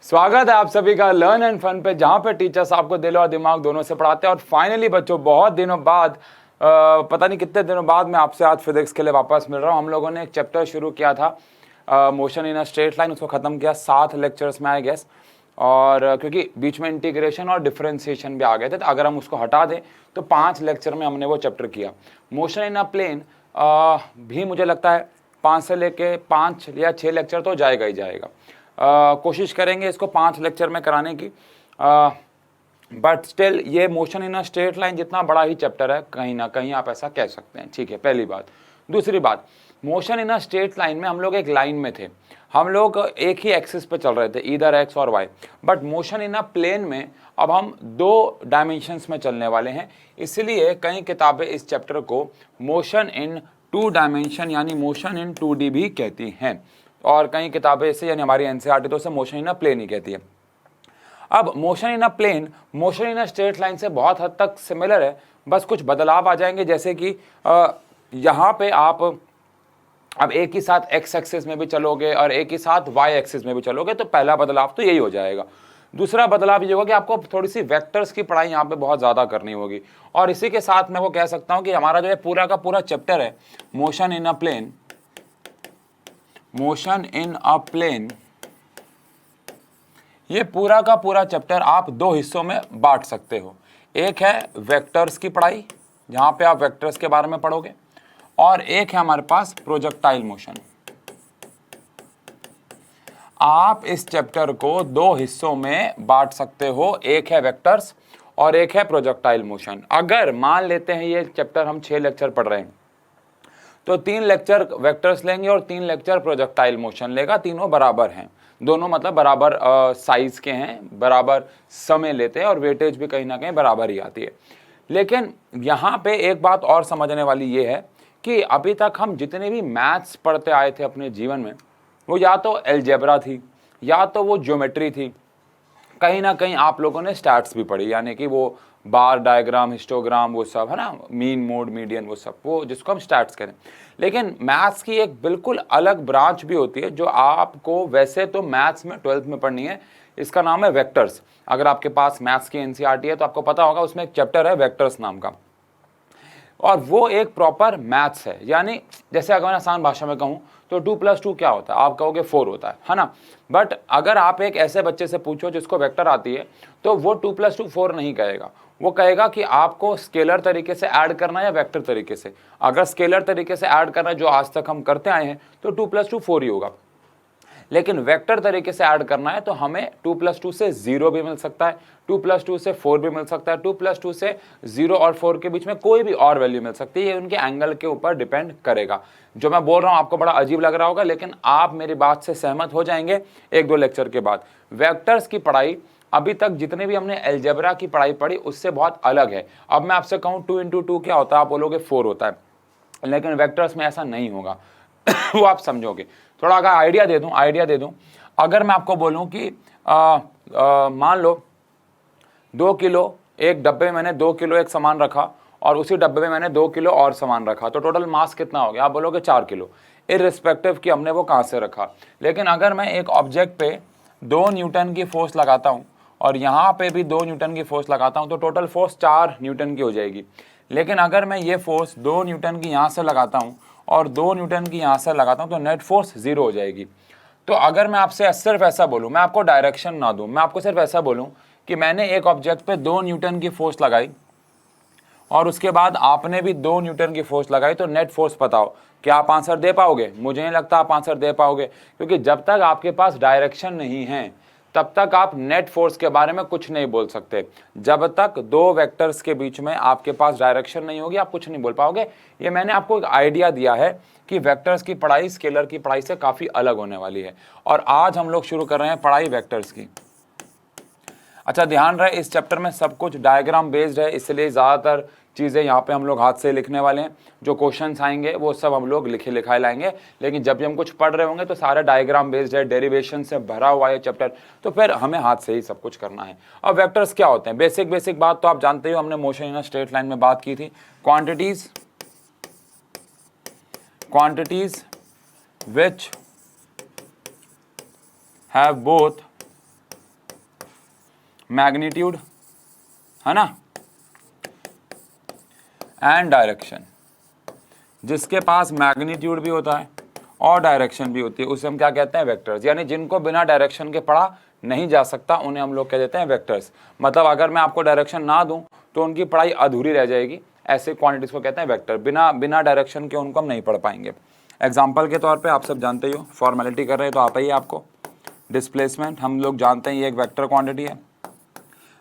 स्वागत है आप सभी का लर्न एंड फन पे, जहाँ पे टीचर्स आपको दिल और दिमाग दोनों से पढ़ाते हैं। और फाइनली बच्चों, बहुत दिनों बाद पता नहीं कितने दिनों बाद मैं आपसे आज फिजिक्स के लिए वापस मिल रहा हूँ। हम लोगों ने एक चैप्टर शुरू किया था motion in a straight line, उसको ख़त्म किया 7 लेक्चर्स में आई गेस। और क्योंकि बीच में इंटीग्रेशन और डिफरेंशिएशन भी आ गए थे, तो अगर हम उसको हटा दें तो 5 लेक्चर में हमने वो चैप्टर किया। मोशन इन अ प्लेन भी मुझे लगता है 5 से लेके 5 या 6 लेक्चर तो जाएगा ही जाएगा। कोशिश करेंगे इसको 5 लेक्चर में कराने की, बट स्टिल ये motion in a straight line जितना बड़ा ही चैप्टर है, कहीं ना कहीं आप ऐसा कह सकते हैं। ठीक है, पहली बात। दूसरी बात, motion in a straight line में हम लोग एक लाइन में थे, हम लोग एक ही एक्सिस पे चल रहे थे, इधर एक्स और y. But motion in a plane में अब हम 2 डायमेंशंस में चलने वाले हैं, इसलिए कई किताबें इस चैप्टर को मोशन इन 2 डायमेंशन यानी मोशन इन 2D भी कहती हैं, और कई किताबें इसे यानी हमारी एनसीईआरटी तो उसे मोशन इन अ प्लेन ही कहती है। अब motion in a plane motion in a straight line से बहुत हद तक सिमिलर है, बस कुछ बदलाव आ जाएंगे। जैसे कि यहाँ पे आप अब एक ही साथ एक्स एक्सिस में भी चलोगे और एक ही साथ वाई एक्सिस में भी चलोगे, तो पहला बदलाव तो यही हो जाएगा। दूसरा बदलाव ये होगा कि आपको थोड़ी सी वेक्टर्स की पढ़ाई यहाँ पे बहुत ज़्यादा करनी होगी। और इसी के साथ मैं वो कह सकता हूँ कि हमारा जो है पूरा का पूरा चैप्टर है motion in a plane, motion in a plane, ये पूरा का पूरा चैप्टर आप 2 हिस्सों में बांट सकते हो। एक है वेक्टर्स की पढ़ाई, जहां पे आप वेक्टर्स के बारे में पढ़ोगे, और एक है हमारे पास प्रोजेक्टाइल मोशन। आप इस चैप्टर को 2 हिस्सों में बांट सकते हो, एक है वेक्टर्स और एक है प्रोजेक्टाइल मोशन। अगर मान लेते हैं ये चैप्टर हम 6 लेक्चर पढ़ रहे हैं, तो 3 लेक्चर वेक्टर्स लेंगे और 3 लेक्चर प्रोजेक्टाइल मोशन लेगा। तीनों बराबर हैं, दोनों मतलब बराबर साइज के हैं, बराबर समय लेते हैं और वेटेज भी कहीं ना कहीं बराबर ही आती है। लेकिन यहाँ पे एक बात और समझने वाली ये है कि अभी तक हम जितने भी मैथ्स पढ़ते आए थे अपने जीवन में, वो या तो अलजेब्रा थी या तो वो ज्योमेट्री थी, कहीं ना कहीं आप लोगों ने स्टैट्स भी पढ़ी, यानी कि वो बार डायग्राम, हिस्टोग्राम, वो सब है ना, मीन मोड मीडियन, वो सब, वो जिसको हम स्टैट्स करें। लेकिन मैथ्स की एक बिल्कुल अलग ब्रांच भी होती है जो आपको वैसे तो मैथ्स में 12th में पढ़नी है, इसका नाम है वेक्टर्स। अगर आपके पास मैथ्स की एनसीईआरटी है तो आपको पता होगा, उसमें एक चैप्टर है वेक्टर्स नाम का, और वो एक प्रॉपर मैथ्स है। यानी जैसे अगर मैं आसान भाषा में कहूँ तो 2 + 2 क्या होता है, आप कहोगे 4 होता है ना। बट अगर आप एक ऐसे बच्चे से पूछो जिसको वेक्टर आती है, तो वो 2 + 2 4 नहीं कहेगा, वो कहेगा कि आपको स्केलर तरीके से ऐड करना है या वेक्टर तरीके से। अगर स्केलर तरीके से ऐड करना जो आज तक हम करते आए हैं, तो 2 + 2 4 ही होगा। लेकिन वेक्टर तरीके से ऐड करना है तो हमें 2 + 2 से 0 भी मिल सकता है, 2 + 2 से 4 भी मिल सकता है, 2 + 2 से 0 और 4 के बीच में कोई भी और वैल्यू मिल सकती है। ये उनके एंगल के ऊपर डिपेंड करेगा। जो मैं बोल रहा हूँ आपको बड़ा अजीब लग रहा होगा, लेकिन आप मेरी बात से सहमत हो जाएंगे 1-2 लेक्चर के बाद। वेक्टर्स की पढ़ाई अभी तक जितने भी हमने अलजेब्रा की पढ़ाई पढ़ी उससे बहुत अलग है। अब मैं आपसे कहूँ 2 × 2 क्या होता है, आप बोलोगे 4 होता है, लेकिन वेक्टर्स में ऐसा नहीं होगा। वो आप समझोगे। थोड़ा अगर आइडिया दे दूं, अगर मैं आपको बोलूं कि मान लो 2 किलो, एक डब्बे में मैंने 2 किलो एक सामान रखा और उसी डब्बे में मैंने 2 किलो और सामान रखा, तो टोटल मास कितना हो गया, आप बोलोगे 4 किलो, इररिस्पेक्टिव कि हमने वो कहाँ से रखा। लेकिन अगर मैं एक ऑब्जेक्ट पे 2 न्यूटन की फोर्स लगाता हूँ और यहाँ पे भी 2 न्यूटन की फोर्स लगाता हूँ, तो टोटल फोर्स 4 न्यूटन की हो जाएगी। लेकिन अगर मैं ये फोर्स 2 न्यूटन की यहाँ से लगाता हूँ और 2 न्यूटन की यहाँ से लगाता हूँ, तो नेट फोर्स 0 हो जाएगी। तो अगर मैं आपसे सिर्फ ऐसा बोलूँ, मैं आपको डायरेक्शन ना दूँ, मैं आपको सिर्फ ऐसा बोलूँ कि मैंने एक ऑब्जेक्ट पे 2 न्यूटन की फोर्स लगाई और उसके बाद आपने भी 2 न्यूटन की फोर्स लगाई, तो नेट फोर्स बताओ, क्या आप आंसर दे पाओगे? मुझे नहीं लगता आप आंसर दे पाओगे, क्योंकि जब तक आपके पास डायरेक्शन नहीं है तब तक आप नेट फोर्स के बारे में कुछ नहीं बोल सकते। जब तक 2 वेक्टर्स के बीच में आपके पास डायरेक्शन नहीं होगी, आप कुछ नहीं बोल पाओगे। ये मैंने आपको एक आइडिया दिया है कि वेक्टर्स की पढ़ाई स्केलर की पढ़ाई से काफ़ी अलग होने वाली है। और आज हम लोग शुरू कर रहे हैं पढ़ाई वेक्टर्स की। अच्छा, ध्यान रहे इस चैप्टर में सब कुछ डायग्राम बेस्ड है, इसलिए ज़्यादातर चीज़ें यहाँ पे हम लोग हाथ से लिखने वाले हैं। जो क्वेश्चंस आएंगे वो सब हम लोग लिखे लिखाए लाएंगे, लेकिन जब भी हम कुछ पढ़ रहे होंगे तो सारा डायग्राम बेस्ड है, डेरिवेशन से भरा हुआ है चैप्टर, तो फिर हमें हाथ से ही सब कुछ करना है। अब वेक्टर्स क्या होते हैं, बेसिक बात तो आप जानते हो, हमने motion in a straight line में बात की थी। Quantities which have both magnitude, है ना, एंड डायरेक्शन। जिसके पास मैग्नीट्यूड भी होता है और डायरेक्शन भी होती है उसे हम क्या कहते हैं, वेक्टर्स। यानी जिनको बिना डायरेक्शन के पढ़ा नहीं जा सकता उन्हें हम लोग कह देते हैं वेक्टर्स। मतलब अगर मैं आपको डायरेक्शन ना दूं तो उनकी पढ़ाई अधूरी रह जाएगी, ऐसे क्वांटिटीज को कहते हैं वेक्टर। बिना डायरेक्शन के उनको हम नहीं पढ़ पाएंगे। एग्जाम्पल के तौर पे आप सब जानते ही हो, फॉर्मेलिटी कर रहे हैं तो आता ही है आपको। डिस्प्लेसमेंट हम लोग जानते हैं ये एक वेक्टर क्वांटिटी है।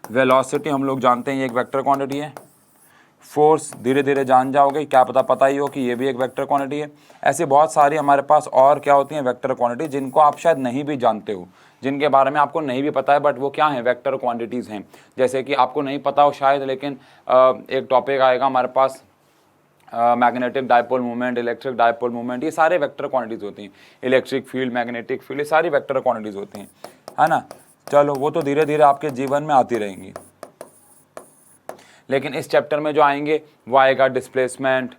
वेलोसिटी हम लोग जानते हैं ये एक वेक्टर क्वांटिटी है। फोर्स धीरे धीरे जान जाओगे, क्या पता ही हो कि ये भी एक वेक्टर क्वांटिटी है। ऐसी बहुत सारी हमारे पास और क्या होती हैं वेक्टर क्वांटिटी, जिनको आप शायद नहीं भी जानते हो, जिनके बारे में आपको नहीं भी पता है, बट वो क्या है, वेक्टर क्वांटिटीज़ हैं। जैसे कि आपको नहीं पता हो शायद, लेकिन एक टॉपिक आएगा हमारे पास magnetic dipole movement, electric dipole movement, ये सारे वेक्टर क्वांटिटीज़ होती हैं। इलेक्ट्रिक फील्ड, मैग्नेटिक फील्ड, ये सारी वेक्टर क्वांटिटीज़ होती हैं, है ना। चलो वो तो धीरे धीरे आपके जीवन में आती रहेंगी, लेकिन इस चैप्टर में जो आएंगे वो आएगा डिस्प्लेसमेंट,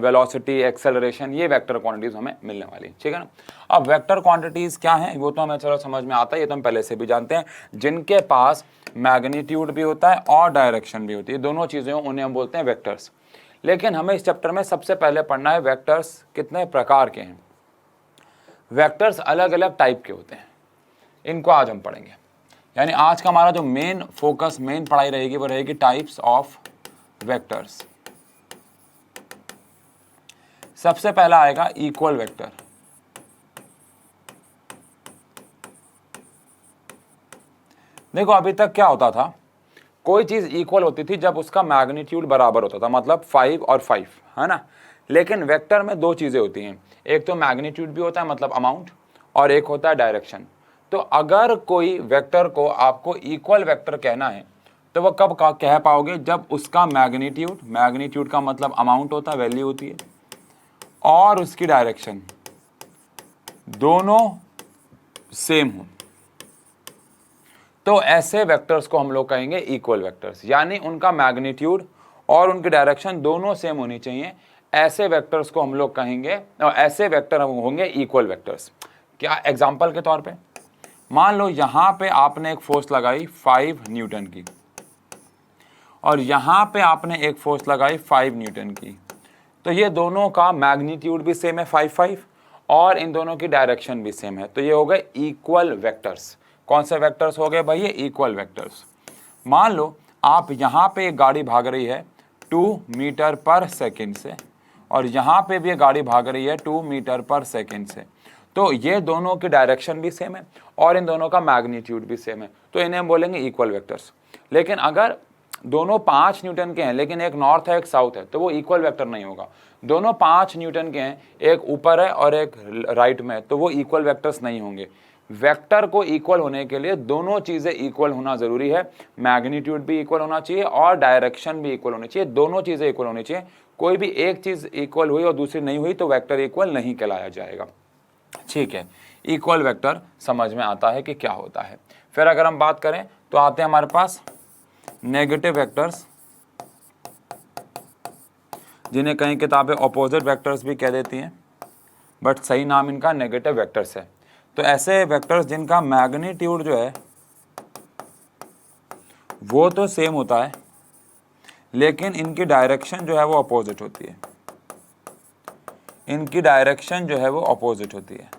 वेलोसिटी, एक्सेलरेशन, ये वेक्टर क्वांटिटीज हमें मिलने वाली, ठीक है ना। अब वेक्टर क्वांटिटीज क्या हैं वो तो हमें चलो समझ में आता है, ये तो हम पहले से भी जानते हैं। जिनके पास मैग्नीट्यूड भी होता है और डायरेक्शन भी होती है, दोनों चीज़ें उन्हें हम बोलते हैं वेक्टर्स। लेकिन हमें इस चैप्टर में सबसे पहले पढ़ना है वेक्टर्स कितने प्रकार के हैं। वेक्टर्स अलग अलग टाइप के होते हैं, इनको आज हम पढ़ेंगे। यानी आज का हमारा जो मेन फोकस, मेन पढ़ाई रहेगी वो रहेगी टाइप्स ऑफ वेक्टर्स। सबसे पहला आएगा इक्वल वेक्टर। देखो अभी तक क्या होता था, कोई चीज इक्वल होती थी जब उसका मैग्नीट्यूड बराबर होता था, मतलब 5 और 5, है ना। लेकिन वेक्टर में दो चीजें होती हैं, एक तो मैग्नीट्यूड भी होता है मतलब अमाउंट, और एक होता है डायरेक्शन। तो अगर कोई वेक्टर को आपको इक्वल वेक्टर कहना है तो वह कब कह पाओगे, जब उसका मैग्नीट्यूड का मतलब अमाउंट होता है, वैल्यू होती है, और उसकी डायरेक्शन दोनों सेम हो, तो ऐसे वेक्टर्स को हम लोग कहेंगे इक्वल वेक्टर्स। यानी उनका मैग्नीट्यूड और उनकी डायरेक्शन दोनों सेम होनी चाहिए, ऐसे वेक्टर्स को हम लोग कहेंगे, और ऐसे वेक्टर होंगे इक्वल वेक्टर्स। क्या एग्जांपल के तौर पे मान लो यहां पे आपने एक फोर्स लगाई 5 न्यूटन की, और यहां पे आपने एक फोर्स लगाई 5 न्यूटन की, तो ये दोनों का मैग्नीट्यूड भी सेम है 5 और इन दोनों की डायरेक्शन भी सेम है, तो ये हो गए इक्वल वेक्टर्स। कौन से वेक्टर्स हो गए भाई, ये इक्वल वेक्टर्स। मान लो आप यहाँ पे एक गाड़ी भाग रही है 2 मीटर पर सेकेंड से, और यहाँ पे भी एक गाड़ी भाग रही है 2 मीटर पर सेकेंड से, तो ये दोनों की डायरेक्शन भी सेम है और इन दोनों का मैग्नीट्यूड भी सेम है, तो इन्हें हम बोलेंगे इक्वल वेक्टर्स। लेकिन अगर दोनों 5 न्यूटन के हैं लेकिन एक नॉर्थ है एक साउथ है, तो वो इक्वल वेक्टर नहीं होगा। दोनों 5 न्यूटन के हैं, एक ऊपर है और एक राइट में है, तो वो इक्वल वेक्टर्स नहीं होंगे। वेक्टर को इक्वल होने के लिए दोनों चीजें इक्वल होना जरूरी है, मैग्नीट्यूड भी इक्वल होना चाहिए और डायरेक्शन भी इक्वल होनी चाहिए, दोनों चीजें इक्वल होनी चाहिए। कोई भी एक चीज इक्वल हुई और दूसरी नहीं हुई तो वेक्टर इक्वल नहीं कहलाया जाएगा, ठीक है। इक्वल वेक्टर समझ में आता है कि क्या होता है। फिर अगर हम बात करें तो आते हैं हमारे पास नेगेटिव वेक्टर्स, जिन्हें कई किताबें ऑपोजिट वेक्टर्स भी कह देती हैं, बट सही नाम इनका नेगेटिव वेक्टर्स है। तो ऐसे वेक्टर्स जिनका मैग्नीट्यूड जो है वो तो सेम होता है, लेकिन इनकी डायरेक्शन जो है वो अपोजिट होती है, इनकी डायरेक्शन जो है वो अपोजिट होती है।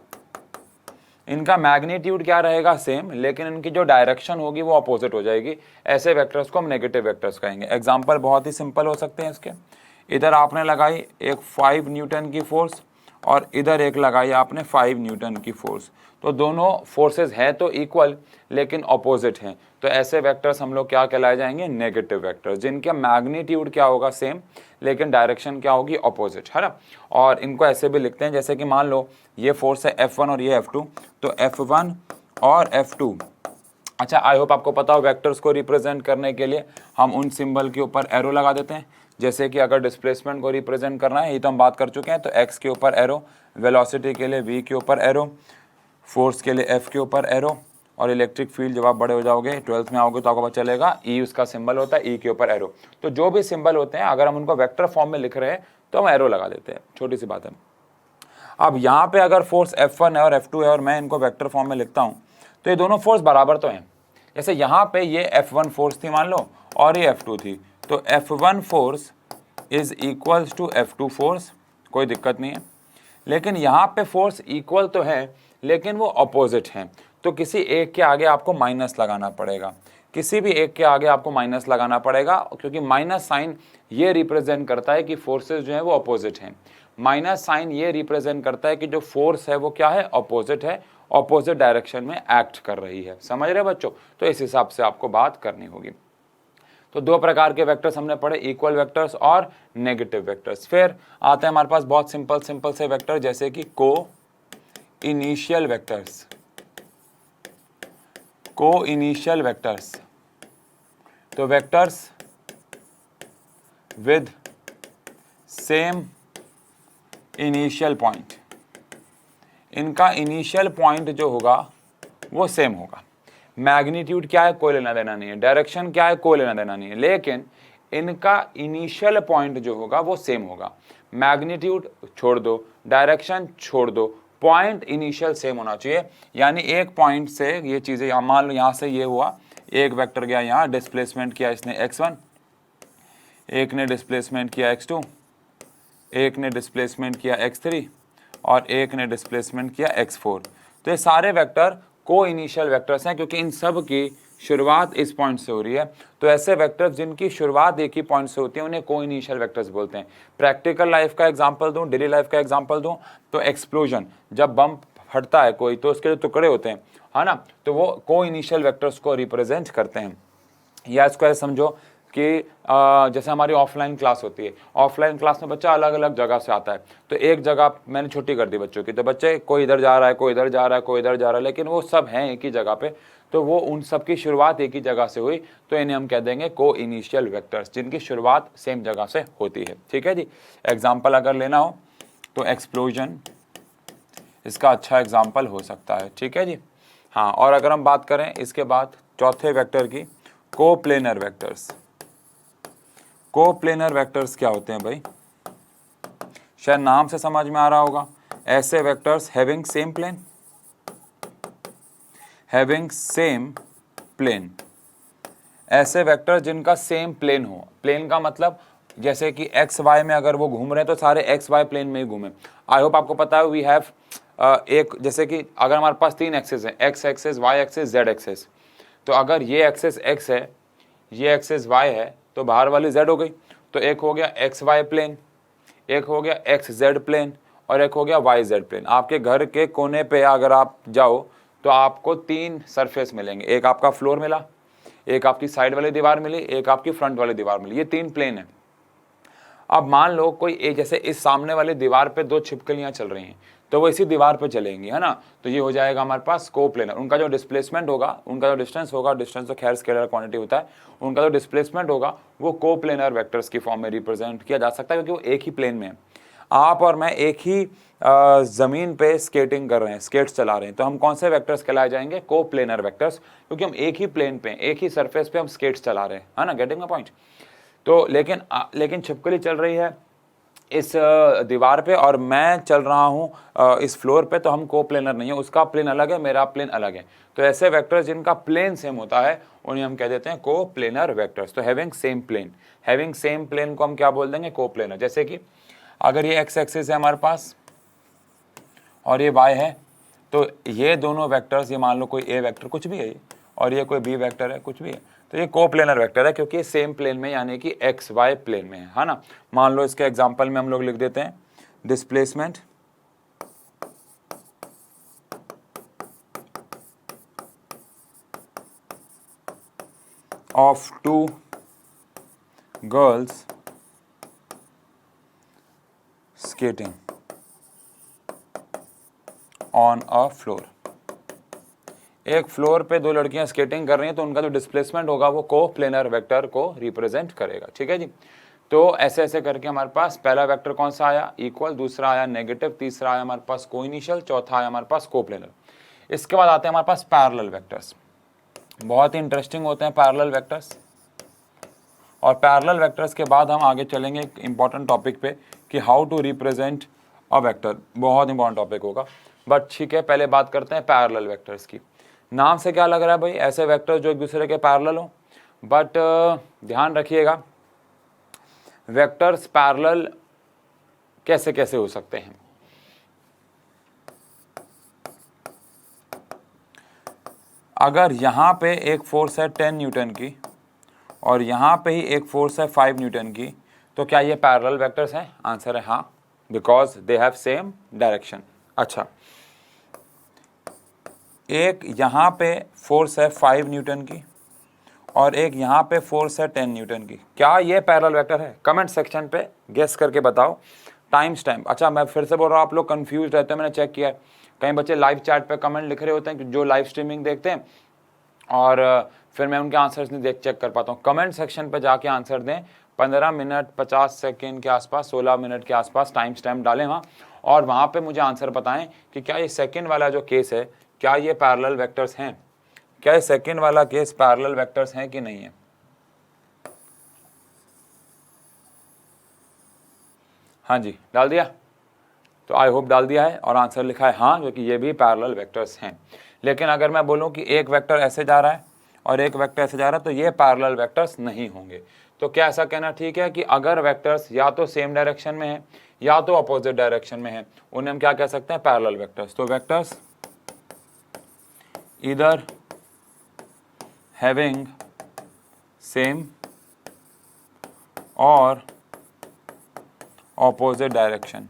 इनका मैग्नीट्यूड क्या रहेगा, सेम, लेकिन इनकी जो डायरेक्शन होगी वो अपोजिट हो जाएगी। ऐसे वेक्टर्स को हम नेगेटिव वेक्टर्स कहेंगे। एग्जांपल बहुत ही सिंपल हो सकते हैं इसके। इधर आपने लगाई एक 5 न्यूटन की फोर्स और इधर एक लगाई आपने 5 न्यूटन की फोर्स, तो दोनों फोर्सेस हैं तो इक्वल लेकिन अपोजिट हैं, तो ऐसे वेक्टर्स हम लोग क्या कहलाए जाएंगे, नेगेटिव वेक्टर्स, जिनका मैग्नीट्यूड क्या होगा, सेम, लेकिन डायरेक्शन क्या होगी, अपोजिट, है ना। और इनको ऐसे भी लिखते हैं जैसे कि मान लो ये फोर्स है F1 और ये F2, तो F1 और F2। अच्छा, आई होप आपको पता हो वेक्टर्स को रिप्रेजेंट करने के लिए हम उन सिंबल के ऊपर एरो लगा देते हैं। जैसे कि अगर डिस्प्लेसमेंट को रिप्रेजेंट करना है, ये तो हम बात कर चुके हैं, तो x के ऊपर एरो, वेलोसिटी के लिए v के ऊपर एरो, फोर्स के लिए f के ऊपर एरो, और इलेक्ट्रिक फील्ड जब आप बड़े हो जाओगे 12th में आओगे तो आपको पता चलेगा E उसका सिंबल होता है, E के ऊपर एरो। तो जो भी सिंबल होते हैं अगर हम उनको वेक्टर फॉर्म में लिख रहे हैं तो हम एरो लगा देते हैं, छोटी सी बात है। अब यहाँ पे अगर फोर्स F1 है और F2 है और मैं इनको वेक्टर फॉर्म में लिखता हूँ तो ये दोनों फोर्स बराबर तो हैं, जैसे यहाँ पे ये F1 फोर्स थी मान लो और ये F2 थी, तो F1 force is equals to F2 force, कोई दिक्कत नहीं है। लेकिन यहाँ पे फोर्स इक्वल तो है लेकिन वो अपोजिट हैं, तो किसी एक के आगे आपको माइनस लगाना पड़ेगा, किसी भी एक के आगे आपको माइनस लगाना पड़ेगा, क्योंकि माइनस साइन ये रिप्रेजेंट करता है कि फोर्सेस जो है वो अपोजिट हैं। माइनस साइन ये रिप्रेजेंट करता है कि जो फोर्स है वो क्या है, अपोजिट है, अपोजिट डायरेक्शन में एक्ट कर रही है। समझ रहे बच्चों? तो इस हिसाब से आपको बात करनी होगी। तो दो प्रकार के वेक्टर्स हमने पढ़े, इक्वल वेक्टर्स और नेगेटिव वेक्टर्स। फिर आते हैं हमारे पास बहुत सिंपल से वेक्टर, जैसे कि को इनिशियल वेक्टर्स। को इनिशियल वेक्टर्स, तो vectors with same initial point, इनका इनिशियल पॉइंट जो होगा वो सेम होगा। मैग्नीट्यूड क्या है, कोई लेना देना नहीं है, डायरेक्शन क्या है, कोई लेना देना नहीं है, लेकिन इनका इनिशियल पॉइंट जो होगा वो सेम होगा। मैग्नीट्यूड छोड़ दो, डायरेक्शन छोड़ दो, पॉइंट इनिशियल सेम होना चाहिए। यानी एक पॉइंट से ये चीज़ें, मान लो यहाँ से ये हुआ, एक वेक्टर गया यहाँ, डिस्प्लेसमेंट किया इसने x1, एक ने डिस्प्लेसमेंट किया x2, एक ने डिस्प्लेसमेंट किया x3 और एक ने डिस्प्लेसमेंट किया x4। तो ये सारे वेक्टर को इनिशियल वेक्टर्स हैं, क्योंकि इन सब की शुरुआत इस पॉइंट से हो रही है। तो ऐसे वेक्टर्स जिनकी शुरुआत एक ही पॉइंट से होती है उन्हें को इनिशियल वेक्टर्स बोलते हैं। प्रैक्टिकल लाइफ का एग्जांपल दूं, डेली लाइफ का एग्जांपल दूं, तो एक्सप्लोजन, जब बम फटता है कोई, तो उसके जो टुकड़े होते हैं, है ना, तो वो को इनिशियल वेक्टर्स को रिप्रेजेंट करते हैं। या इसको ऐसे समझो कि जैसे हमारी ऑफलाइन क्लास होती है, ऑफलाइन क्लास में बच्चा अलग अलग जगह से आता है, तो एक जगह मैंने छुट्टी कर दी बच्चों की, तो बच्चे कोई इधर जा रहा है, कोई इधर जा रहा है, कोई इधर जा रहा है, लेकिन वो सब हैं एक ही जगह पे, तो वो उन सब की शुरुआत एक ही जगह से हुई, तो इन्हें हम कह देंगे को इनिशियल वेक्टर्स, जिनकी शुरुआत सेम जगह से होती है। ठीक है जी। एग्जाम्पल अगर लेना हो तो एक्सप्लोजन इसका अच्छा एग्जाम्पल हो सकता है। ठीक है जी। हाँ, और अगर हम बात करें इसके बाद चौथे वेक्टर की, कोप्लेनर वेक्टर्स। कोप्लेनर वेक्टर्स क्या होते हैं भाई, शायद नाम से समझ में आ रहा होगा, ऐसे vectors having same plane, having same plane, ऐसे वेक्टर्स जिनका सेम प्लेन हो। प्लेन का मतलब जैसे कि एक्स वाई में अगर वो घूम रहे हैं तो सारे एक्स वाई प्लेन में ही घूमे। आई होप आपको पता है वी हैव एक, जैसे कि अगर हमारे पास तीन एक्सेस है, x axes, y axes, z axes, तो अगर ये एक्सेस एक्स है, ये एक्सेस वाई है, तो बाहर वाली जेड हो गई, तो एक हो गया एक्स वाई प्लेन, एक हो गया एक्स जेड प्लेन और एक हो गया वाई जेड प्लेन। आपके घर के कोने पे अगर आप जाओ तो आपको तीन सरफेस मिलेंगे, एक आपका फ्लोर मिला, एक आपकी साइड वाली दीवार मिली, एक आपकी फ्रंट वाली दीवार मिली, ये तीन प्लेन है। अब मान लो कोई जैसे इस सामने वाली दीवार पे दो छिपकलियां चल रही हैं, तो वो इसी दीवार पे चलेंगी, है ना, तो ये हो जाएगा हमारे पास कोप्लेनर। उनका जो डिस्प्लेसमेंट होगा, उनका जो डिस्टेंस होगा, डिस्टेंस तो खैर स्केलर क्वांटिटी होता है, उनका जो डिस्प्लेसमेंट होगा वो कोप्लेनर वेक्टर्स की फॉर्म में रिप्रेजेंट किया जा सकता है, क्योंकि वो एक ही प्लेन में है। आप और मैं एक ही ज़मीन पे स्केटिंग कर रहे हैं, स्केट्स चला रहे हैं, तो हम कौन से वेक्टर्स कहलाए जाएंगे, कोप्लेनर वेक्टर्स, क्योंकि हम एक ही प्लेन पे, एक ही सरफेस पे हम स्केट्स चला रहे हैं, है ना, गेटिंग माय पॉइंट। तो लेकिन छिपकली चल रही है इस दीवार पे और मैं चल रहा हूँ इस फ्लोर पे, तो हम कोप्लेनर नहीं है, उसका प्लेन अलग है, मेरा प्लेन अलग है। तो ऐसे वेक्टर्स जिनका प्लेन सेम होता है उन्हें हम कह देते हैं कोप्लेनर वेक्टर्स। तो having same plane, having same plane को हम क्या बोल देंगे, कोप्लेनर। जैसे कि अगर ये एक्स एक्सिस है हमारे पास और ये वाई है, तो ये दोनों वेक्टर्स, ये मान लो कोई ए वेक्टर कुछ भी है और ये कोई बी वेक्टर है कुछ भी है, तो ये कोप्लेनर वेक्टर है, क्योंकि ये सेम प्लेन में, यानी कि एक्स वाई प्लेन में है ना। मान लो इसके एग्जांपल में हम लोग लिख देते हैं, displacement of two girls skating on a floor. एक फ्लोर पे दो लड़कियां स्केटिंग कर रही हैं, तो उनका जो डिस्प्लेसमेंट होगा वो कोप्लेनर वेक्टर को रिप्रेजेंट करेगा। ठीक है जी। तो ऐसे ऐसे करके हमारे पास पहला वेक्टर कौन सा आया, इक्वल, दूसरा आया नेगेटिव, तीसरा आया हमारे पास कोइनिशियल, चौथा आया हमारे पास कोप्लेनर। इसके बाद आते हैं हमारे पास पैरेलल वेक्टर्स। बहुत ही इंटरेस्टिंग होते हैं पैरेलल वेक्टर्स। और पैरेलल वेक्टर्स के बाद हम आगे चलेंगे एक इंपॉर्टेंट टॉपिक पे कि how to represent a vector. बहुत इंपॉर्टेंट टॉपिक होगा, बट ठीक है, पहले बात करते हैं पैरेलल वेक्टर्स की। नाम से क्या लग रहा है भाई, ऐसे वेक्टर जो एक दूसरे के पैरेलल हो, बट ध्यान रखिएगा वेक्टर्स पैरेलल कैसे कैसे हो सकते हैं। अगर यहाँ पे एक फोर्स है 10 न्यूटन की और यहाँ पे ही एक फोर्स है 5 न्यूटन की, तो क्या ये पैरेलल वेक्टर्स हैं? आंसर है हाँ, because they have same direction. अच्छा, एक यहाँ पे फोर्स है 5 न्यूटन की और एक यहाँ पे फोर्स है 10 न्यूटन की, क्या ये पैरेलल वेक्टर है? कमेंट सेक्शन पे गेस करके बताओ। Time stamp. अच्छा, मैं फिर से बोल रहा हूँ, आप लोग कंफ्यूज रहते हैं, मैंने चेक किया है कई बच्चे लाइव चैट पे कमेंट लिख रहे होते हैं जो लाइव स्ट्रीमिंग देखते हैं, और फिर मैं उनके आंसर्स नहीं चेक कर पाता हूँ। कमेंट सेक्शन पे जाके आंसर दें, 15 मिनट 50 सेकेंड के आसपास, 16 मिनट के आसपास टाइम स्टैम्प डालें वहाँ, और वहाँ पे मुझे आंसर बताएं कि क्या ये सेकेंड वाला जो केस है, क्या ये पैरेलल वेक्टर्स हैं? क्या ये सेकेंड वाला केस पैरेलल वेक्टर्स हैं कि नहीं है? हाँ जी, डाल दिया? तो आई होप डाल दिया है और आंसर लिखा है हाँ, क्योंकि ये भी पैरेलल वेक्टर्स हैं। लेकिन अगर मैं बोलूँ कि एक वेक्टर ऐसे जा रहा है और एक वेक्टर ऐसे जा रहा है, तो ये पैरेलल वेक्टर्स नहीं होंगे। तो क्या ऐसा कहना ठीक है कि अगर वेक्टर्स या तो सेम डायरेक्शन में है या तो अपोजिट डायरेक्शन में है, उन्हें हम क्या कह सकते हैं? Parallel vectors. तो वेक्टर्स ईदर हैविंग सेम और ऑपोजिट डायरेक्शन,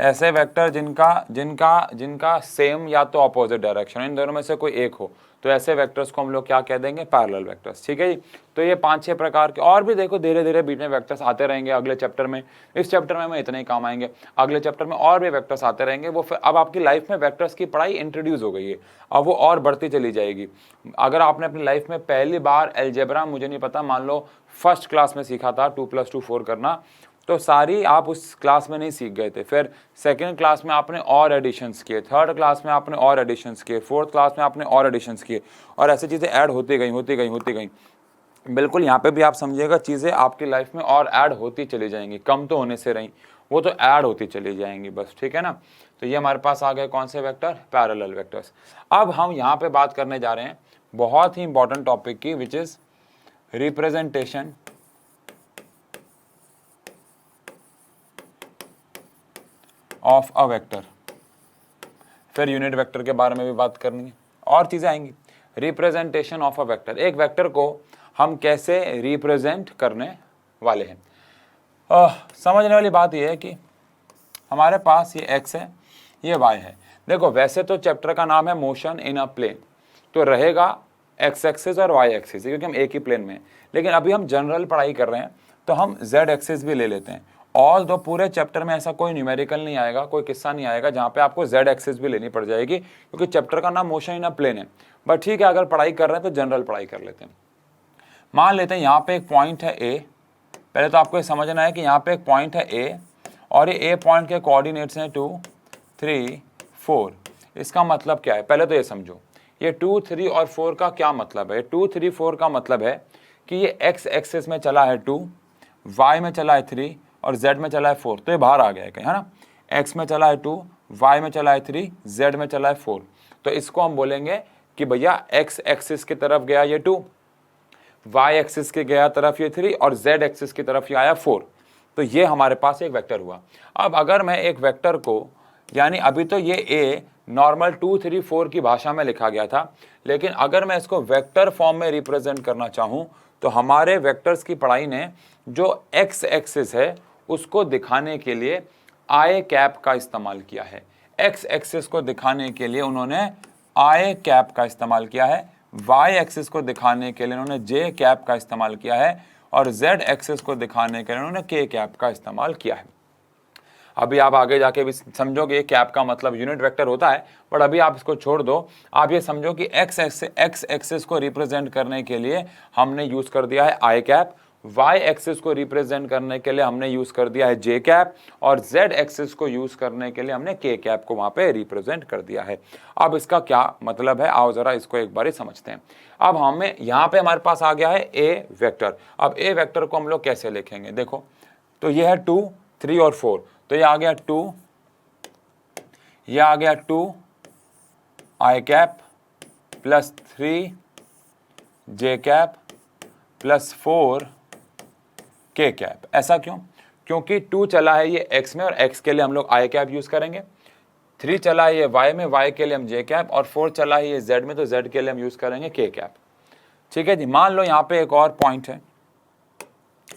ऐसे वेक्टर जिनका सेम या तो ऑपोजिट डायरेक्शन, इन दोनों में से कोई एक हो, तो ऐसे वेक्टर्स को हम लोग क्या कह देंगे? Parallel vectors. ठीक है जी। तो ये 5-6 प्रकार के, और भी देखो धीरे धीरे बीच में वेक्टर्स आते रहेंगे अगले चैप्टर में। इस चैप्टर में हमें इतने ही काम आएंगे, अगले चैप्टर में और भी वेक्टर्स आते रहेंगे। वो फिर अब आपकी लाइफ में वेक्टर्स की पढ़ाई इंट्रोड्यूस हो गई है, अब वो और बढ़ती चली जाएगी। अगर आपने अपनी लाइफ में पहली बार अलजेब्रा, मुझे नहीं पता, मान लो फर्स्ट क्लास में सीखा था 2+2 4 करना, तो सारी आप उस क्लास में नहीं सीख गए थे। फिर सेकंड क्लास में आपने और एडिशंस किए, थर्ड क्लास में आपने और एडिशंस किए, फोर्थ क्लास में आपने और एडिशंस किए, और ऐसी चीज़ें ऐड होती गई। बिल्कुल यहाँ पे भी आप समझिएगा, चीज़ें आपकी लाइफ में और ऐड होती चली जाएंगी, कम तो होने से रही, वो तो ऐड होती चली जाएंगी बस। ठीक है ना। तो ये हमारे पास आ गए कौन से वेक्टर? Parallel vectors. अब हम यहाँ पे बात करने जा रहे हैं बहुत ही इंपॉर्टेंट टॉपिक की, which is representation of a vector. फिर यूनिट वेक्टर के बारे में भी बात करनी है, और चीज़ें आएंगी। रिप्रेजेंटेशन ऑफ अ वेक्टर, एक वेक्टर को हम कैसे रिप्रेजेंट करने वाले हैं। समझने वाली बात यह है कि हमारे पास ये x है, ये y है। देखो वैसे तो चैप्टर का नाम है मोशन इन अ प्लेन, तो रहेगा x एक्सिस और y एक्सिस, क्योंकि हम एक ही प्लेन में हैं। लेकिन अभी हम जनरल पढ़ाई कर रहे हैं, तो हम z एक्सिस भी ले लेते हैं। ऑल दो पूरे चैप्टर में ऐसा कोई न्यूमेरिकल नहीं आएगा, कोई किस्सा नहीं आएगा जहाँ पे आपको z एक्सिस भी लेनी पड़ जाएगी, क्योंकि चैप्टर का नाम मोशन इन अ प्लेन है। बट ठीक है, अगर पढ़ाई कर रहे हैं तो जनरल पढ़ाई कर लेते हैं। मान लेते हैं यहाँ पे एक पॉइंट है A। पहले तो आपको ये समझना है कि यहाँ पे एक पॉइंट है A, और ये A पॉइंट के कोऑर्डिनेट्स हैं 2, 3, 4। इसका मतलब क्या है, पहले तो ये समझो, ये 2, 3 और 4 का क्या मतलब है। 2, 3, 4 का मतलब है कि ये x एक्सिस में चला है 2, y में चला है 3 और z में चला है 4। तो ये बाहर आ गया है कहीं, है ना। x में चला है 2, y में चला है 3, z में चला है 4। तो इसको हम बोलेंगे कि भैया x एक्सिस की तरफ गया ये 2, y एक्सिस के गया तरफ ये 3 और z एक्सिस की तरफ ये आया 4। तो ये हमारे पास एक वेक्टर हुआ। अब अगर मैं एक वेक्टर को, यानी अभी तो ये a नॉर्मल 2, 3, 4 की भाषा में लिखा गया था, लेकिन अगर मैं इसको वेक्टर फॉर्म में रिप्रेजेंट करना चाहूँ, तो हमारे वेक्टर्स की पढ़ाई ने जो x एक्सिस है उसको दिखाने के लिए आई कैप का इस्तेमाल किया है। x एक्सिस को दिखाने के लिए उन्होंने आई कैप का इस्तेमाल किया है, y एक्सिस को दिखाने के लिए उन्होंने j कैप का इस्तेमाल किया है, और z एक्सिस को दिखाने के लिए उन्होंने k कैप का इस्तेमाल किया है। अभी आप आगे जाके भी समझोगे कैप का मतलब यूनिट वेक्टर होता है, बट अभी आप इसको छोड़ दो। आप ये समझो कि x एक्सिस को रिप्रेजेंट करने के लिए हमने यूज कर दिया है आई कैप, y एक्सिस को रिप्रेजेंट करने के लिए हमने यूज कर दिया है j कैप, और z एक्सिस को यूज करने के लिए हमने k कैप को वहां पे रिप्रेजेंट कर दिया है। अब इसका क्या मतलब है, आओ जरा इसको एक बार समझते हैं। अब हमें यहाँ पे हमारे पास आ गया है a वेक्टर। अब a वेक्टर को हम लोग कैसे लिखेंगे, देखो तो ये है 2, 3 और 4। तो ये आ गया 2, ये आ गया 2 आई कैप प्लस 3 जे कैप प्लस 4 के कैप। ऐसा क्यों? क्योंकि 2 चला है ये x में और x के लिए हम लोग आई कैप यूज करेंगे, 3 चला है ये y में, y के लिए हम जे कैप, और 4 चला है ये z में, तो z के लिए हम यूज करेंगे के कैप। ठीक है जी। मान लो यहाँ पे एक और पॉइंट है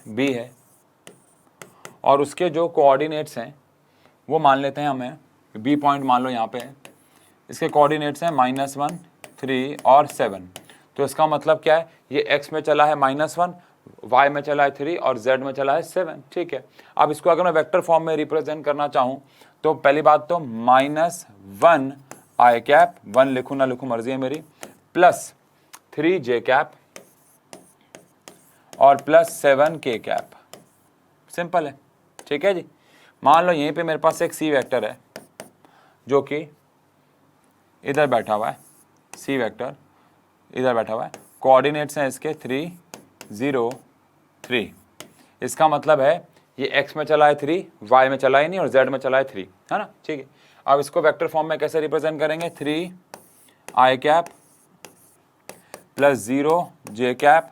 b है और उसके जो कोऑर्डिनेट्स हैं वो मान लेते हैं हमें, b पॉइंट मान लो यहाँ पे है, इसके कोऑर्डिनेट्स हैं -1, 3 और 7। तो इसका मतलब क्या है, ये x में चला है -1, y में चला है 3 और z में चला है 7। ठीक है। अब इसको अगर मैं वेक्टर फॉर्म में रिप्रेजेंट करना चाहूँ तो पहली बात तो -1 आई कैप, 1 लिखूँ ना लिखूँ मर्जी है मेरी, प्लस 3 जे कैप और प्लस 7 के कैप। सिंपल है। ठीक है जी। मान लो यहीं पे मेरे पास एक सी वेक्टर है जो कि इधर बैठा हुआ है, सी वेक्टर इधर बैठा हुआ है, कोऑर्डिनेट्स हैं इसके 3, 0, 3। इसका मतलब है ये x में चला है 3, y में चला ही नहीं और z में चला है 3, है ना। ठीक है। अब इसको वेक्टर फॉर्म में कैसे रिप्रेजेंट करेंगे, 3 आई कैप प्लस 0 जे कैप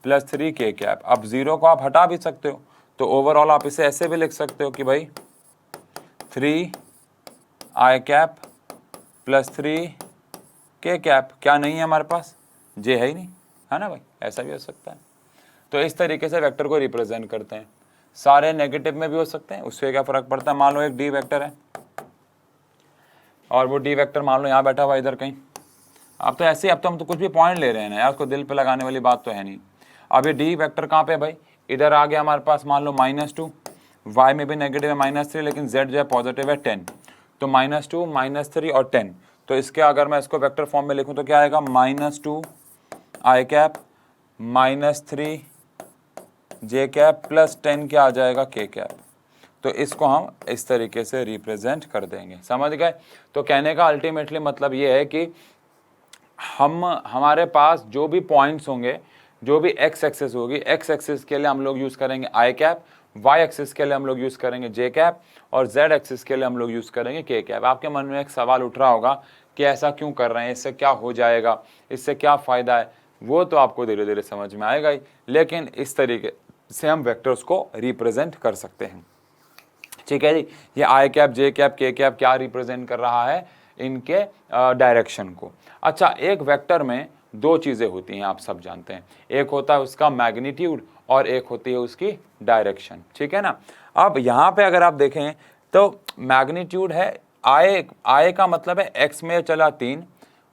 प्लस 3 के कैप। अब 0 को आप हटा भी सकते हो, तो ओवरऑल आप इसे ऐसे भी लिख सकते हो कि भाई 3 आई कैप प्लस 3 के कैप। क्या नहीं है हमारे पास, जे है ही नहीं, है ना भाई, ऐसा भी हो सकता है। तो इस तरीके से वेक्टर को रिप्रेजेंट करते हैं। सारे नेगेटिव में भी हो सकते हैं, उससे क्या फ़र्क पड़ता है। मान लो एक डी वेक्टर है और वो डी वेक्टर मान लो यहाँ बैठा हुआ इधर कहीं। अब तो ऐसे, अब तो हम तो कुछ भी पॉइंट ले रहे हैं ना यार, उसको दिल पे लगाने वाली बात तो है नहीं। अब ये डी वेक्टर कहाँ पे है भाई, इधर आ गया हमारे पास, मान लो -2, y में भी नेगेटिव है -3, लेकिन z जो है पॉजिटिव है 10, तो -2, -3 और 10। तो इसके अगर मैं इसको वेक्टर फॉर्म में लिखूँ तो क्या आएगा, -2 आई कैप -3 जे कैप प्लस 10 क्या आ जाएगा, के कैप। तो इसको हम इस तरीके से रिप्रेजेंट कर देंगे। समझ गए। तो कहने का अल्टीमेटली मतलब ये है कि हमारे पास जो भी पॉइंट्स होंगे, जो भी x एक्सिस होगी, x एक्सिस के लिए हम लोग यूज़ करेंगे आई कैप, y एक्सिस के लिए हम लोग यूज़ करेंगे जे कैप और z एक्सिस के लिए हम लोग यूज़ करेंगे के कैप। आपके मन में एक सवाल उठ रहा होगा कि ऐसा क्यों कर रहे हैं, इससे क्या हो जाएगा, इससे क्या फ़ायदा है। वो तो आपको धीरे धीरे समझ में आएगा ही, लेकिन इस तरीके से हम वेक्टर्स को रिप्रेजेंट कर सकते हैं। ठीक है जी। ये आई कैप, जे कैप, के कैप क्या रिप्रेजेंट कर रहा है, इनके डायरेक्शन को। अच्छा, एक वेक्टर में दो चीज़ें होती हैं, आप सब जानते हैं। एक होता है उसका मैग्नीट्यूड और एक होती है उसकी डायरेक्शन। ठीक है ना। अब यहाँ पे अगर आप देखें तो मैग्नीट्यूड है आई का मतलब है x में चला 3,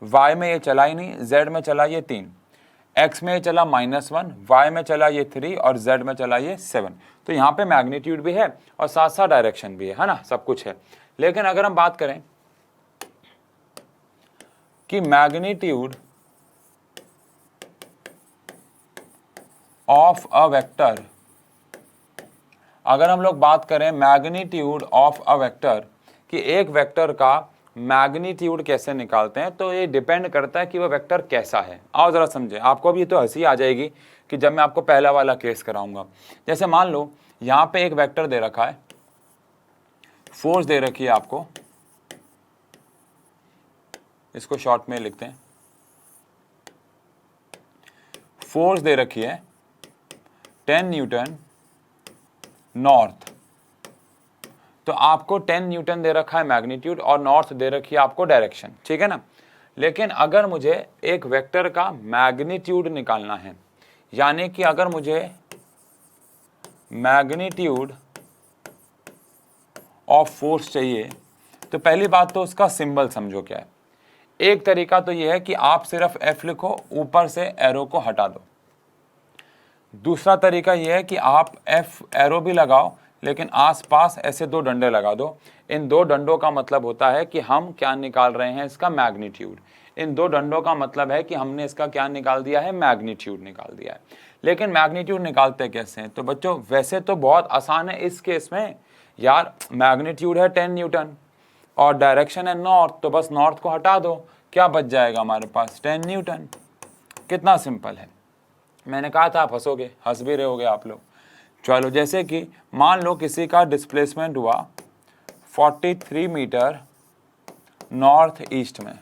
y में ये चला ही नहीं, z में चला ये 3, x में चला -1, y में चला ये 3 और z में चला ये 7। तो यहाँ पे मैग्नीट्यूड भी है और साथ साथ डायरेक्शन भी है ना, सब कुछ है। लेकिन अगर हम बात करें कि मैग्नीट्यूड ऑफ अ वेक्टर, अगर हम लोग बात करें मैग्नीट्यूड ऑफ अ वेक्टर कि एक वेक्टर का मैग्नीट्यूड कैसे निकालते हैं, तो ये डिपेंड करता है कि वह वेक्टर कैसा है। आओ जरा समझे। आपको भी तो हंसी आ जाएगी कि जब मैं आपको पहला वाला केस कराऊंगा। जैसे मान लो यहाँ पे एक वेक्टर दे रखा है, फोर्स दे रखी है आपको, इसको शॉर्ट में लिखते हैं, फोर्स दे रखी है 10 न्यूटन नॉर्थ। तो आपको 10 न्यूटन दे रखा है मैग्नीट्यूड और नॉर्थ दे रखी है आपको डायरेक्शन। ठीक है ना। लेकिन अगर मुझे एक वेक्टर का मैग्नीट्यूड निकालना है, यानी कि अगर मुझे मैग्नीट्यूड ऑफ फोर्स चाहिए, तो पहली बात तो उसका सिंबल समझो क्या है। एक तरीका तो यह है कि आप सिर्फ F लिखो, ऊपर से एरो को हटा दो। दूसरा तरीका यह है कि आप F एरो भी लगाओ, लेकिन आसपास ऐसे दो डंडे लगा दो। इन दो डंडों का मतलब होता है कि हम क्या निकाल रहे हैं, इसका मैग्नीट्यूड। इन दो डंडों का मतलब है कि हमने इसका क्या निकाल दिया है, मैग्नीट्यूड निकाल दिया है। लेकिन मैग्नीट्यूड निकालते कैसे हैं, तो बच्चों वैसे तो बहुत आसान है इस केस में यार। मैग्नीट्यूड है 10 न्यूटन और डायरेक्शन है नॉर्थ, तो बस नॉर्थ को हटा दो, क्या बच जाएगा हमारे पास, 10 न्यूटन। कितना सिंपल है। मैंने कहा था आप हंसोगे, हंस भी रहे होगे आप लोग। चलो, जैसे कि मान लो किसी का डिस्प्लेसमेंट हुआ 43 मीटर नॉर्थ ईस्ट में,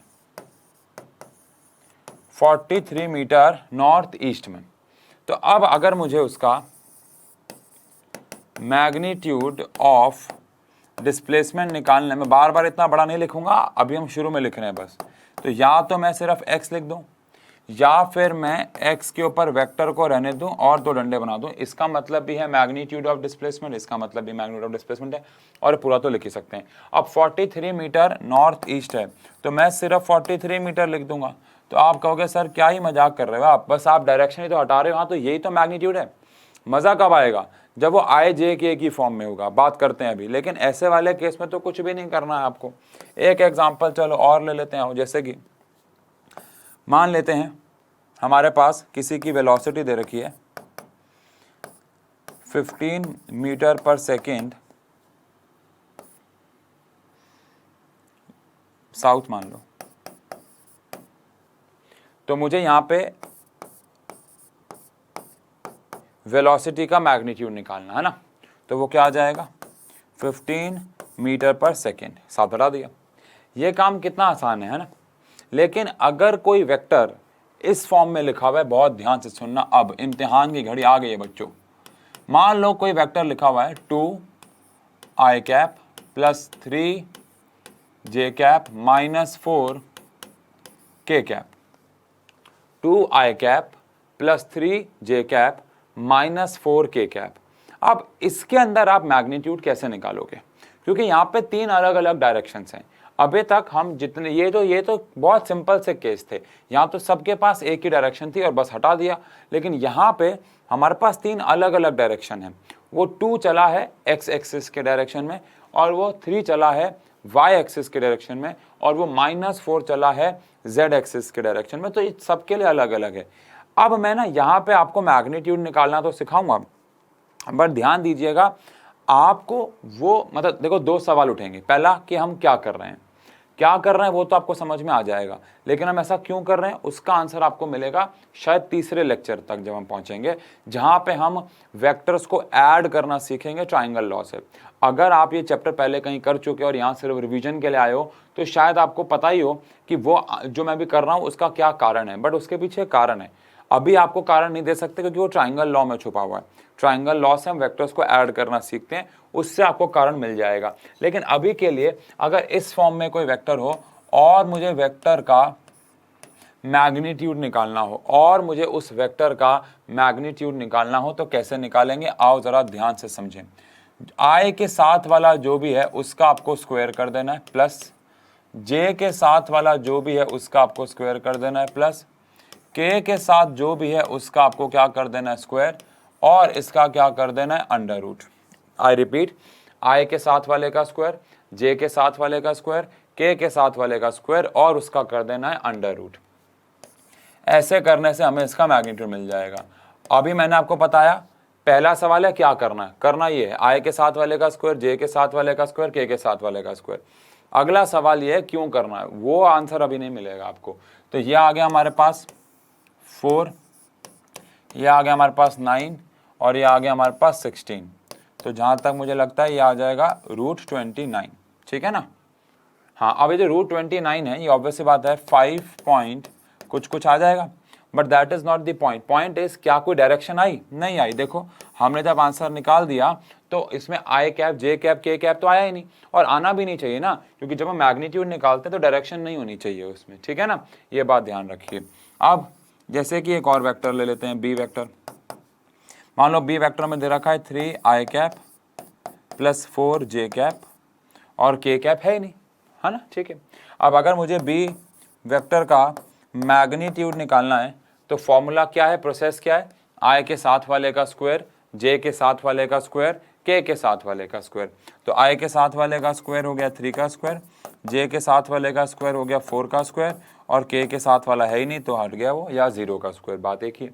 43 मीटर नॉर्थ ईस्ट में। तो अब अगर मुझे उसका मैग्नीट्यूड ऑफ डिस्प्लेसमेंट निकालने में, बार बार इतना बड़ा नहीं लिखूंगा, अभी हम शुरू में लिख रहे हैं बस, तो या तो मैं सिर्फ x लिख दूं या फिर मैं x के ऊपर वेक्टर को रहने दूं और दो डंडे बना दूं। इसका मतलब भी है मैग्नीट्यूड ऑफ डिस्प्लेसमेंट, इसका मतलब भी मैग्नीट्यूड ऑफ डिस्प्लेसमेंट है, और पूरा तो लिख ही सकते हैं। अब 43 मीटर नॉर्थ ईस्ट है तो मैं सिर्फ 43 मीटर लिख दूंगा। तो आप कहोगे सर क्या ही मजाक कर रहे हो आप, बस आप डायरेक्शन ही तो हटा रहे हो। हाँ, तो यही तो मैग्नीट्यूड है। मजा कब आएगा? जब वो आई जे के की फॉर्म में होगा, बात करते हैं अभी। लेकिन ऐसे वाले केस में तो कुछ भी नहीं करना है आपको। एक एग्जांपल चलो और ले लेते हैं, जैसे कि मान लेते हैं हमारे पास किसी की वेलोसिटी दे रखी है 15 मीटर पर सेकेंड साउथ मान लो। तो मुझे यहां पे वेलोसिटी का मैग्नीट्यूड निकालना है ना, तो वो क्या आ जाएगा 15 मीटर पर सेकेंड, साथ हटा दिया। ये काम कितना आसान है ना। लेकिन अगर कोई वेक्टर इस फॉर्म में लिखा हुआ है, बहुत ध्यान से सुनना, अब इम्तिहान की घड़ी आ गई है बच्चों। मान लो कोई वेक्टर लिखा हुआ है 2i cap plus 3j cap minus 4k cap, 2i cap plus 3j cap minus 4k cap. अब इसके अंदर आप मैग्नीट्यूड कैसे निकालोगे? क्योंकि यहाँ पे 3 अलग अलग डायरेक्शंस हैं। अभी तक हम जितने, ये तो बहुत सिंपल से केस थे, यहाँ तो सबके पास एक ही डायरेक्शन थी और बस हटा दिया। लेकिन यहाँ पे हमारे पास 3 अलग अलग डायरेक्शन हैं। वो 2 चला है x एक्सिस के डायरेक्शन में, और वो 3 चला है y एक्सिस के डायरेक्शन में, और वो -4 चला है z एक्सिस के डायरेक्शन में। तो ये सबके लिए अलग अलग है। अब मैं ना यहाँ पे आपको मैग्नीट्यूड निकालना तो सिखाऊंगा, बट ध्यान दीजिएगा आपको वो, मतलब देखो 2 सवाल उठेंगे। पहला कि हम क्या कर रहे हैं, वो तो आपको समझ में आ जाएगा, लेकिन हम ऐसा क्यों कर रहे हैं उसका आंसर आपको मिलेगा शायद तीसरे लेक्चर तक जब हम पहुंचेंगे, जहां पे हम वेक्टर्स को ऐड करना सीखेंगे ट्राइंगल लॉ से। अगर आप ये चैप्टर पहले कहीं कर चुके और यहाँ सिर्फ रिवीजन के लिए आए हो तो शायद आपको पता ही हो कि वो जो मैं भी कर रहा हूँ उसका क्या कारण है, बट उसके पीछे कारण है। अभी आपको कारण नहीं दे सकते क्योंकि वो ट्राइंगल लॉ में छुपा हुआ है। ट्राइंगल लॉ से हम वेक्टर्स को ऐड करना सीखते हैं, उससे आपको कारण मिल जाएगा। लेकिन अभी के लिए अगर इस फॉर्म में कोई वेक्टर हो और मुझे वेक्टर का मैग्नीट्यूड निकालना हो, तो कैसे निकालेंगे आओ जरा ध्यान से समझें। i के साथ वाला जो भी है उसका आपको स्क्वायर कर देना है, प्लस j के साथ वाला जो भी है उसका आपको स्क्वायर कर देना है, प्लस k के साथ जो भी है उसका आपको क्या कर देना है स्क्वायर, और इसका क्या कर देना है under root. I repeat, i के साथ वाले का स्क्वायर, j के साथ वाले का स्क्वायर, k के साथ वाले का स्क्वायर, और उसका कर देना है अंडर रूट। ऐसे करने से हमें इसका मैग्नीट्यूड मिल जाएगा। अभी मैंने आपको बताया पहला सवाल है क्या करना है, करना ये है i के साथ वाले का स्क्वायर, j के साथ वाले का स्क्वायर, k के साथ वाले का स्क्वायर। अगला सवाल ये है क्यों करना है, वो आंसर अभी नहीं मिलेगा आपको। तो ये आ गया हमारे पास 4, ये आ गया हमारे पास 9, और ये आ गया हमारे पास 16। तो जहाँ तक मुझे लगता है ये आ जाएगा √29, ठीक है ना। हाँ, अब ये जो √29 है ये ऑब्वियस सी बात है 5 पॉइंट कुछ आ जाएगा, but that is not the point. Point is क्या कोई डायरेक्शन आई? नहीं आई। देखो हमने जब आंसर निकाल दिया तो इसमें i cap, j cap, k cap तो आया ही नहीं, और आना भी नहीं चाहिए ना, क्योंकि जब हम मैग्नीट्यूड निकालते हैं तो डायरेक्शन नहीं होनी चाहिए उसमें, ठीक है ना। ये बात ध्यान रखिए। अब जैसे कि एक और वेक्टर ले लेते हैं, बी वेक्टर। मान लो बी वेक्टर में दे रखा है 3i cap plus 4j cap, और k कैप है ही नहीं, है ना, ठीक है। अब अगर मुझे बी वेक्टर का मैग्नीट्यूड निकालना है तो फॉर्मूला क्या है, प्रोसेस क्या है, i के साथ वाले का स्क्वायर, j के साथ वाले का स्क्वायर, k के साथ वाले का स्क्वायर। तो i के साथ वाले का स्क्वायर हो गया 3 का स्क्वायर, j के साथ वाले का स्क्वायर हो गया 4 का स्क्वायर, और k के साथ वाला है ही नहीं तो हट गया वो, या 0 का स्क्वायर, बात एक ही।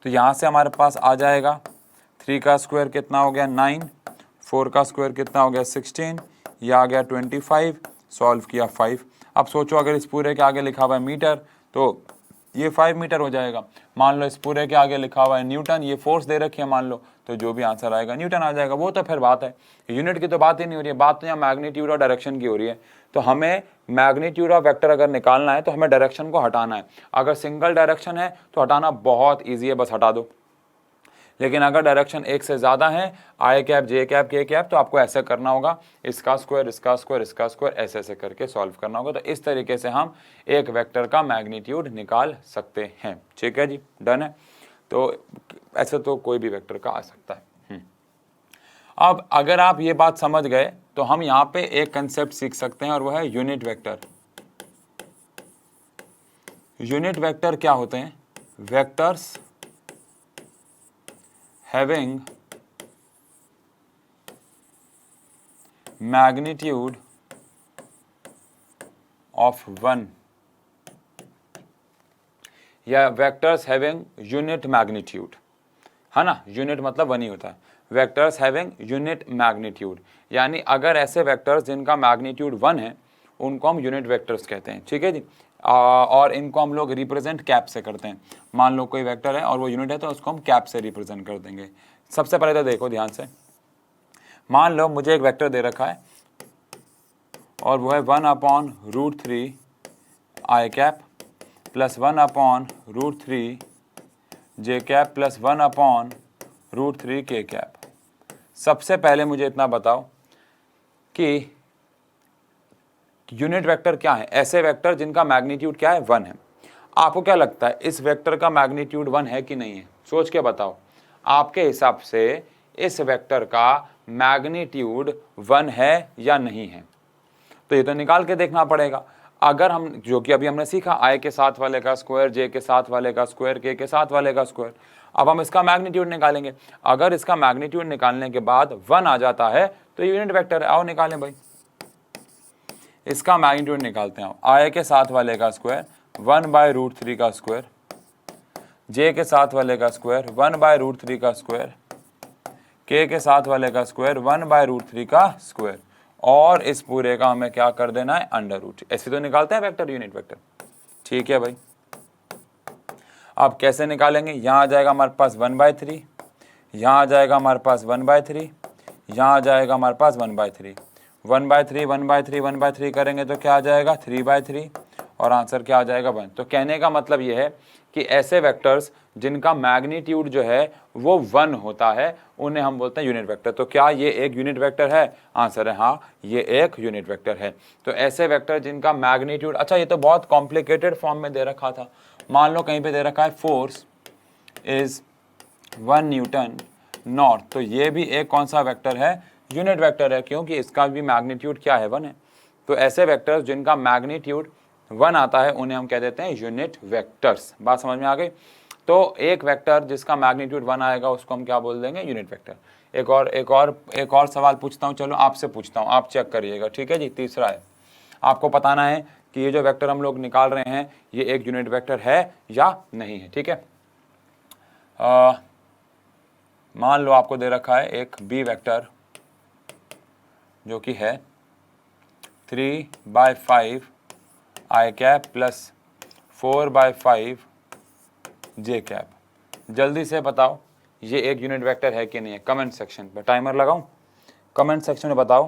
तो यहाँ से हमारे पास आ जाएगा 3 का स्क्वायर कितना हो गया 9, 4 का स्क्वायर कितना हो गया 16, यह आ गया 25, सॉल्व किया 5। अब सोचो अगर इस पूरे के आगे लिखा हुआ है मीटर तो ये 5 मीटर हो जाएगा। मान लो इस पूरे के आगे लिखा हुआ है न्यूटन, ये फोर्स दे रखी है मान लो, तो जो भी आंसर आएगा न्यूटन आ जाएगा। वो तो फिर बात है, यूनिट की तो बात ही नहीं हो रही है, बात तो यहाँ मैग्नीट्यूड और डायरेक्शन की हो रही है। तो हमें मैग्नीट्यूड ऑफ वेक्टर अगर निकालना है तो हमें डायरेक्शन को हटाना है। अगर सिंगल डायरेक्शन है तो हटाना बहुत ईजी है, बस हटा दो। लेकिन अगर डायरेक्शन एक से ज़्यादा है, आई कैप, जे कैप, के कैप, तो आपको ऐसे करना होगा, इसका स्क्वायर, इसका स्क्वायर, इसका स्क्वायर, ऐसे ऐसे करके सॉल्व करना होगा। तो इस तरीके से हम एक वेक्टर का मैग्नीट्यूड निकाल सकते हैं। ठीक है जी, डन है। तो ऐसे तो कोई भी वेक्टर का आ सकता है। अब अगर आप ये बात समझ गए तो हम यहाँ पे एक कंसेप्ट सीख सकते हैं और वो है यूनिट वेक्टर। यूनिट वेक्टर क्या होते हैं? वेक्टर्स having magnitude of 1 या वेक्टर्स हैविंग यूनिट मैग्नीट्यूड, है ना। यूनिट मतलब 1 ही होता है। वेक्टर्स हैविंग यूनिट मैग्नीट्यूड, यानी अगर ऐसे वेक्टर्स जिनका मैग्नीट्यूड 1 है उनको हम यूनिट वेक्टर्स कहते हैं। ठीक है जी। और इनको हम लोग रिप्रेजेंट कैप से करते हैं। मान लो कोई वेक्टर है और वो यूनिट है तो उसको हम कैप से रिप्रेजेंट कर देंगे। सबसे पहले तो देखो ध्यान से, मान लो मुझे एक वेक्टर दे रखा है और वो है 1/√3 आई कैप प्लस 1/√3 जे कैप प्लस 1/√3 के कैप। सबसे पहले मुझे इतना बताओ कि यूनिट वेक्टर क्या है? ऐसे वेक्टर जिनका मैग्नीट्यूड क्या है? 1 है। आपको क्या लगता है इस वेक्टर का मैग्नीट्यूड 1 है कि नहीं है? सोच के बताओ, आपके हिसाब से इस वेक्टर का मैग्नीट्यूड 1 है या नहीं है? तो ये तो निकाल के देखना पड़ेगा। अगर हम, जो कि अभी हमने सीखा, आई के साथ वाले का स्क्वायर, जे के साथ वाले का स्क्वायर, के साथ वाले का स्क्वायर। अब हम इसका मैग्नीट्यूड निकालेंगे। अगर इसका मैग्नीट्यूड निकालने के बाद 1 आ जाता है तो यूनिट वेक्टर है। आओ निकालें भाई, इसका मैग्नीट्यूड निकालते हैं। आई के साथ वाले का स्क्वायर 1/√3 का स्क्वायर, जे के साथ वाले का स्क्वायर 1/√3 का स्क्वायर, के साथ वाले का स्क्वायर 1/√3 का स्क्वायर, और इस पूरे का हमें क्या कर देना है? Under root. ऐसे तो निकालते हैं वेक्टर, यूनिट वेक्टर। ठीक है भाई। अब कैसे निकालेंगे? यहाँ आ जाएगा हमारे पास 1/3, यहाँ आ जाएगा हमारे पास 1/3, यहाँ आ जाएगा हमारे पास 1/3, 1/3 1/3 1/3 करेंगे तो क्या आ जाएगा? 3/3, और आंसर क्या आ जाएगा? 1। तो कहने का मतलब ये है कि ऐसे वेक्टर्स जिनका मैग्नीट्यूड जो है वो 1 होता है उन्हें हम बोलते हैं यूनिट वेक्टर। तो क्या ये एक यूनिट वेक्टर है? आंसर है हाँ, ये एक यूनिट वेक्टर है। तो ऐसे वेक्टर जिनका मैग्नीट्यूड, अच्छा ये तो बहुत कॉम्प्लिकेटेड फॉर्म में दे रखा था। मान लो कहीं पे दे रखा है फोर्स इज 1 न्यूटन नॉर्थ, तो ये भी एक कौन सा वेक्टर है? यूनिट वेक्टर है, क्योंकि इसका भी मैग्नीट्यूड क्या है? 1 है। तो ऐसे वेक्टर्स जिनका मैग्नीट्यूड 1 आता है उन्हें हम कह देते हैं यूनिट वेक्टर्स। बात समझ में आ गई? तो एक वेक्टर जिसका मैग्नीट्यूड 1 आएगा उसको हम क्या बोल देंगे? Unit vector. एक और सवाल पूछता हूँ, चलो आपसे पूछता हूँ, आप चेक करिएगा। ठीक है जी। तीसरा है, आपको बताना है कि ये जो वेक्टर हम लोग निकाल रहे हैं ये एक यूनिट वेक्टर है या नहीं है। ठीक है। मान लो आपको दे रखा है एक बी वेक्टर जो कि है 3/5 आई कैप प्लस 4/5 जे कैप। जल्दी से बताओ ये एक यूनिट वेक्टर है कि नहीं है? कमेंट सेक्शन पर टाइमर लगाऊं? कमेंट सेक्शन में बताओ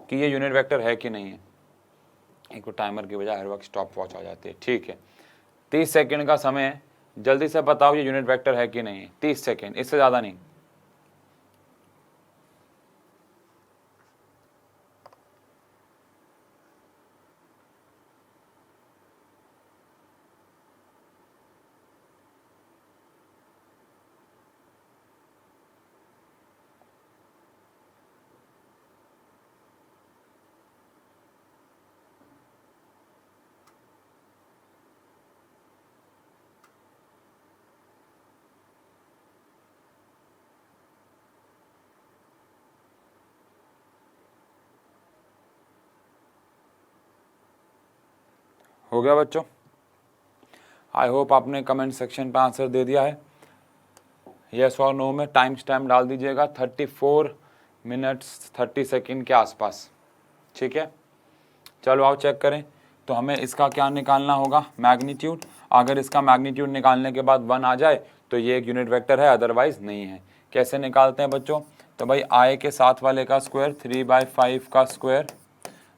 कि ये यूनिट वेक्टर है कि नहीं है। एक टाइमर की बजाय हर वक्त स्टॉप वॉच आ जाती है। ठीक है, 30 सेकंड का समय है, जल्दी से बताओ ये यूनिट वेक्टर है कि नहीं है। 30 सेकंड, इससे ज़्यादा नहीं। हो गया बच्चों? आई होप आपने कमेंट सेक्शन पर आंसर दे दिया है। यस और नो में टाइम स्टैम्प डाल दीजिएगा 34 मिनट्स 30 सेकंड के आसपास। ठीक है, चलो आओ चेक करें। तो हमें इसका क्या निकालना होगा? मैग्नीट्यूड। अगर इसका मैग्नीट्यूड निकालने के बाद 1 आ जाए तो ये एक यूनिट वेक्टर है, अदरवाइज नहीं है। कैसे निकालते हैं बच्चों? तो भाई आई के साथ वाले का स्क्वायर 3/5 का स्क्वायर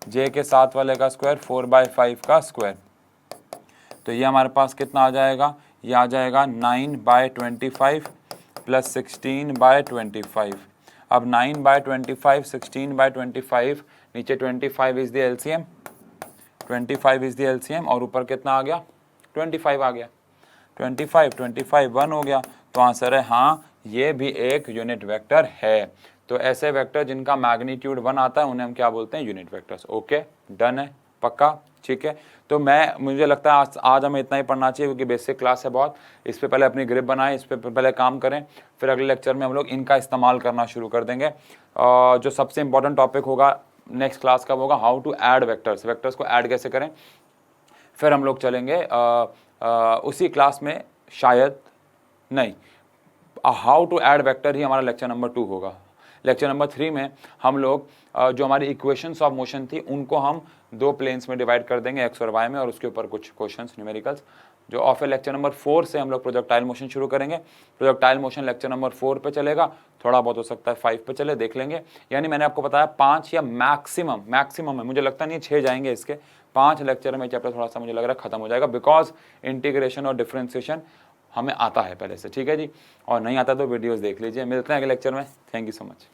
j के साथ वाले का स्क्वायर 4/5 का स्क्वायर। तो ये हमारे पास कितना आ जाएगा, ये आ जाएगा 9/25 प्लस 16/25। अब 9/25, 16/25, नीचे 25 is the LCM, 25 is the LCM, और ऊपर कितना आ गया, 25 आ गया। 25 1 हो गया, तो आंसर है हाँ, ये भी एक यूनिट वेक्टर है। तो ऐसे वेक्टर जिनका मैग्नीट्यूड 1 आता है उन्हें हम क्या बोलते हैं, यूनिट वेक्टर्स। ओके, डन है, पक्का, ठीक है। तो मुझे लगता है आज हमें इतना ही पढ़ना चाहिए, क्योंकि बेसिक क्लास है बहुत। इस पे पहले अपनी ग्रिप बनाएं, इस पे पहले काम करें, फिर अगले लेक्चर में हम लोग इनका इस्तेमाल करना शुरू कर देंगे। जो सबसे इंपॉर्टेंट टॉपिक होगा नेक्स्ट क्लास का होगा how to add vectors, vectors को ऐड कैसे करें। फिर हम लोग चलेंगे उसी क्लास में, शायद नहीं, हाउ टू ऐड वेक्टर ही हमारा लेक्चर नंबर 2 होगा। लेक्चर नंबर 3 में हम लोग जो हमारी इक्वेशंस ऑफ मोशन थी उनको हम 2 प्लेन्स में डिवाइड कर देंगे, एक्स और वाई में, और उसके ऊपर कुछ क्वेश्चंस न्यूमेरिकल्स। जो ऑफ लेक्चर नंबर 4 से हम लोग प्रोजेक्टाइल मोशन शुरू करेंगे। प्रोजेक्टाइल मोशन लेक्चर नंबर 4 पे चलेगा, थोड़ा बहुत हो सकता है 5 पे चले, देख लेंगे। यानी मैंने आपको बताया 5 या मैक्सिमम है, मुझे लगता नहीं 6 जाएंगे इसके। 5 लेक्चर में चैप्टर थोड़ा सा मुझे लग रहा है खत्म हो जाएगा, बिकॉज इंटीग्रेशन और डिफरेंशिएशन हमें आता है पहले से, ठीक है जी। और नहीं आता तो वीडियोस देख लीजिए। मिलते हैं अगले लेक्चर में। Thank you so much.